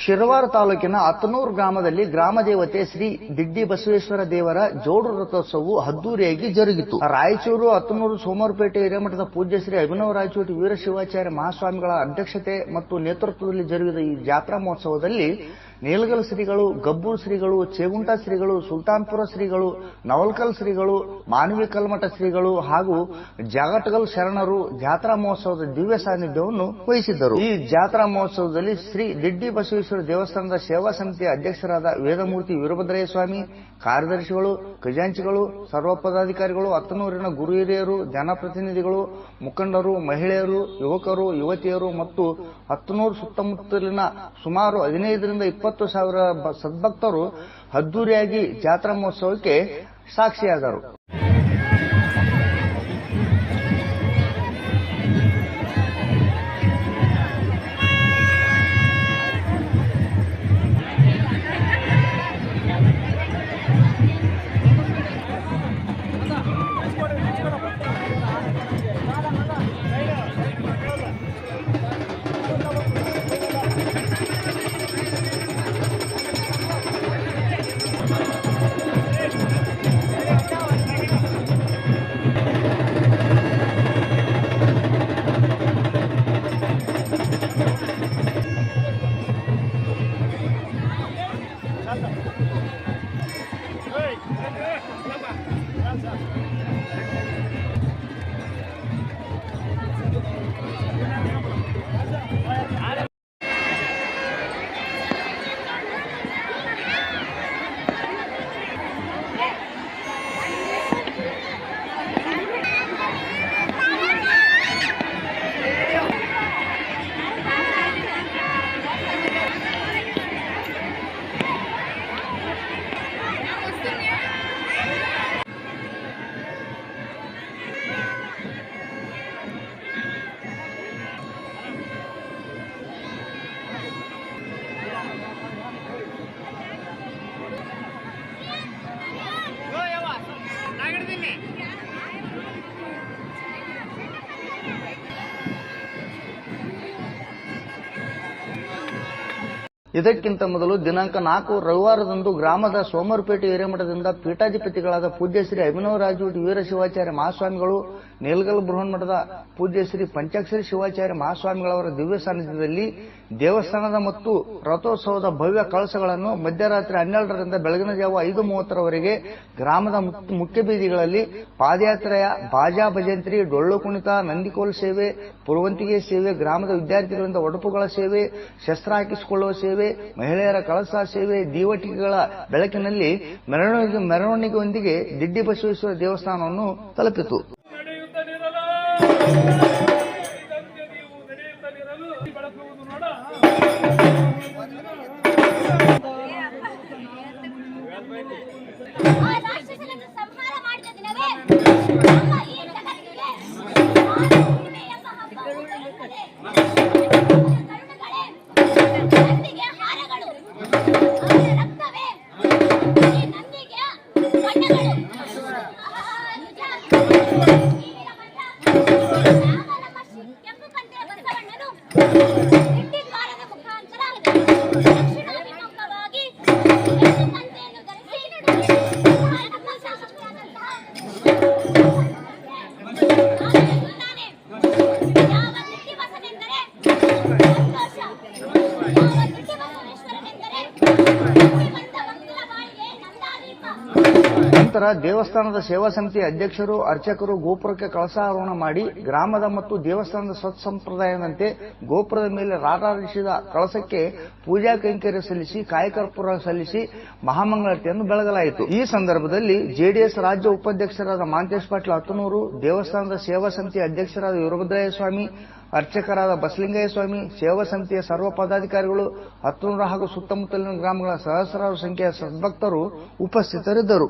ಶಿರವಾರ ತಾಲೂಕಿನ ಅತ್ತನೂರು ಗ್ರಾಮದಲ್ಲಿ ಗ್ರಾಮ ದೇವತೆ ಶ್ರೀ ದಿಡ್ಡಿ ಬಸವೇಶ್ವರ ದೇವರ ಜೋಡು ರಥೋತ್ಸವವು ಅದ್ದೂರಿಯಾಗಿ ಜರುಗಿತು. ರಾಯಚೂರು ಅತ್ತನೂರು ಸೋಮವಾರಪೇಟೆ ಹಿರೇಮಠದ ಪೂಜ್ಯ ಶ್ರೀ ಅಭಿನವ ರಾಯಚೂರು ವೀರಶಿವಾಚಾರ್ಯ ಮಹಾಸ್ವಾಮಿಗಳ ಅಧ್ಯಕ್ಷತೆ ಮತ್ತು ನೇತೃತ್ವದಲ್ಲಿ ಜರುಗಿದ ಈ ಜಾತ್ರಾ ಮಹೋತ್ಸವದಲ್ಲಿ ನೀಲಗಲ್ ಶ್ರೀಗಳು, ಗಬ್ಬೂರ್ ಶ್ರೀಗಳು, ಚೇಗುಂಟ ಶ್ರೀಗಳು, ಸುಲ್ತಾನ್ಪುರ ಶ್ರೀಗಳು, ನವಲ್ಕಲ್ ಶ್ರೀಗಳು, ಮಾನವಿ ಕಲ್ಮಠ ಶ್ರೀಗಳು ಹಾಗೂ ಜಾಗಟಗಲ್ ಶರಣರು ಜಾತ್ರಾ ಮಹೋತ್ಸವದ ದಿವ್ಯ ಸಾನ್ನಿಧ್ಯವನ್ನು ವಹಿಸಿದ್ದರು. ಈ ಜಾತ್ರಾ ಮಹೋತ್ಸವದಲ್ಲಿ ಶ್ರೀ ದಿಡ್ಡಿ ಬಸವೇಶ್ವರ ದೇವಸ್ಥಾನದ ಸೇವಾ ಸಮಿತಿಯ ಅಧ್ಯಕ್ಷರಾದ ವೇದಮೂರ್ತಿ ವೀರಭದ್ರಯ್ಯ ಸ್ವಾಮಿ, ಕಾರ್ಯದರ್ಶಿಗಳು, ಖಜಾಂಚಿಗಳು, ಸರ್ವ ಪದಾಧಿಕಾರಿಗಳು, ಅತ್ತನೂರಿನ ಗುರು ಹಿರಿಯರು, ಜನಪ್ರತಿನಿಧಿಗಳು, ಮುಖಂಡರು, ಮಹಿಳೆಯರು, ಯುವಕರು, ಯುವತಿಯರು ಮತ್ತು ಅತ್ತನೂರು ಸುತ್ತಮುತ್ತಲಿನ ಸುಮಾರು 15ರಿಂದ 20,000 ಸದ್ಭಕ್ತರು ಅದ್ದೂರಿಯಾಗಿ ಜಾತ್ರಾ ಮಹೋತ್ಸವಕ್ಕೆ ಸಾಕ್ಷಿಯಾದರು. ಇದಕ್ಕಿಂತ ಮೊದಲು ದಿನಾಂಕ 4 ರವಿವಾರದಂದು ಗ್ರಾಮದ ಸೋಮವಾರಪೇಟೆ ಹಿರೇಮಠದಿಂದ ಪೀಠಾಧಿಪತಿಗಳಾದ ಪೂಜ್ಯ ಶ್ರೀ ಅಭಿನವ ರಾಯಚೂರು ವೀರಶಿವಾಚಾರ್ಯ ಮಹಾಸ್ವಾಮಿಗಳು, ನೀಲಗಲ್ ಬೃಹನ್ಮಠದ ಪೂಜ್ಯ ಶ್ರೀ ಪಂಚಾಕ್ಷರಿ ಶಿವಾಚಾರ್ಯ ಮಹಾಸ್ವಾಮಿಗಳವರ ದಿವ್ಯ ಸಾನ್ನಿಧ್ಯದಲ್ಲಿ ದೇವಸ್ಥಾನದ ಮತ್ತು ರಥೋತ್ಸವದ ಭವ್ಯ ಕಳಸಗಳನ್ನು ಮಧ್ಯರಾತ್ರಿ 12ರಿಂದ ಬೆಳಗಿನ ಜಾವ 5:30ರವರೆಗೆ ಗ್ರಾಮದ ಮುಖ್ಯ ಬೀದಿಗಳಲ್ಲಿ ಪಾದಯಾತ್ರೆಯ ಬಾಜಾ ಭಜಂತ್ರಿ, ಡೊಳ್ಳು ಕುಣಿತ, ನಂದಿಕೋಲ್ ಸೇವೆ, ಪುರವಂತಿಗೆ ಸೇವೆ, ಗ್ರಾಮದ ವಿದ್ಯಾರ್ಥಿಗಳಿಂದ ಒಡಪುಗಳ ಸೇವೆ, ಶಸ್ತ್ರ ಹಾಕಿಸಿಕೊಳ್ಳುವ ಸೇವೆ, ಮಹಿಳೆಯರ ಕಳಸ ಸೇವೆ, ದೀವಟಿಕೆಗಳ ಬೆಳಕಿನಲ್ಲಿ ಮೆರವಣಿಗೆಯೊಂದಿಗೆ ದಿಡ್ಡಿ ಬಸವೇಶ್ವರ ದೇವಸ್ಥಾನವನ್ನು ತಲುಪಿತು. ನಂತರ ದೇವಸ್ಥಾನದ ಸೇವಾ ಸಮಿತಿ ಅಧ್ಯಕ್ಷರು, ಅರ್ಚಕರು ಗೋಪುರಕ್ಕೆ ಕಳಸಾರೋಹಣ ಮಾಡಿ ಗ್ರಾಮದ ಮತ್ತು ದೇವಸ್ಥಾನದ ಸತ್ಸಂಪ್ರದಾಯದಂತೆ ಗೋಪುರದ ಮೇಲೆ ರಾರಾಜಿಸಿದ ಕಳಸಕ್ಕೆ ಪೂಜಾ ಕೈಂಕರ್ಯ ಸಲ್ಲಿಸಿ ಕಾಯಕರ್ಪೂರ ಸಲ್ಲಿಸಿ ಮಹಾಮಂಗಳಾರತಿಯನ್ನು ಬೆಳಗಲಾಯಿತು. ಈ ಸಂದರ್ಭದಲ್ಲಿ ಜೆಡಿಎಸ್ ರಾಜ್ಯ ಉಪಾಧ್ಯಕ್ಷರಾದ ಮಾಂತೇಶ್ ಪಾಟೀಲ್ ಅತ್ತನೂರು, ದೇವಸ್ಥಾನದ ಸೇವಾ ಸಮಿತಿ ಅಧ್ಯಕ್ಷರಾದ ವೀರಭದ್ರಯ್ಯ ಸ್ವಾಮಿ, ಅರ್ಚಕರಾದ ಬಸಲಿಂಗಯ್ಯ ಸ್ವಾಮಿ, ಸೇವಾ ಸಮಿತಿಯ ಸರ್ವ ಪದಾಧಿಕಾರಿಗಳು, ಅತ್ತನೂರು ಹಾಗೂ ಸುತ್ತಮುತ್ತಲಿನ ಗ್ರಾಮಗಳ ಸಹಸ್ರಾರು ಸಂಖ್ಯೆಯ ಸದ್ಭಕ್ತರು ಉಪಸ್ಥಿತರಿದ್ದರು.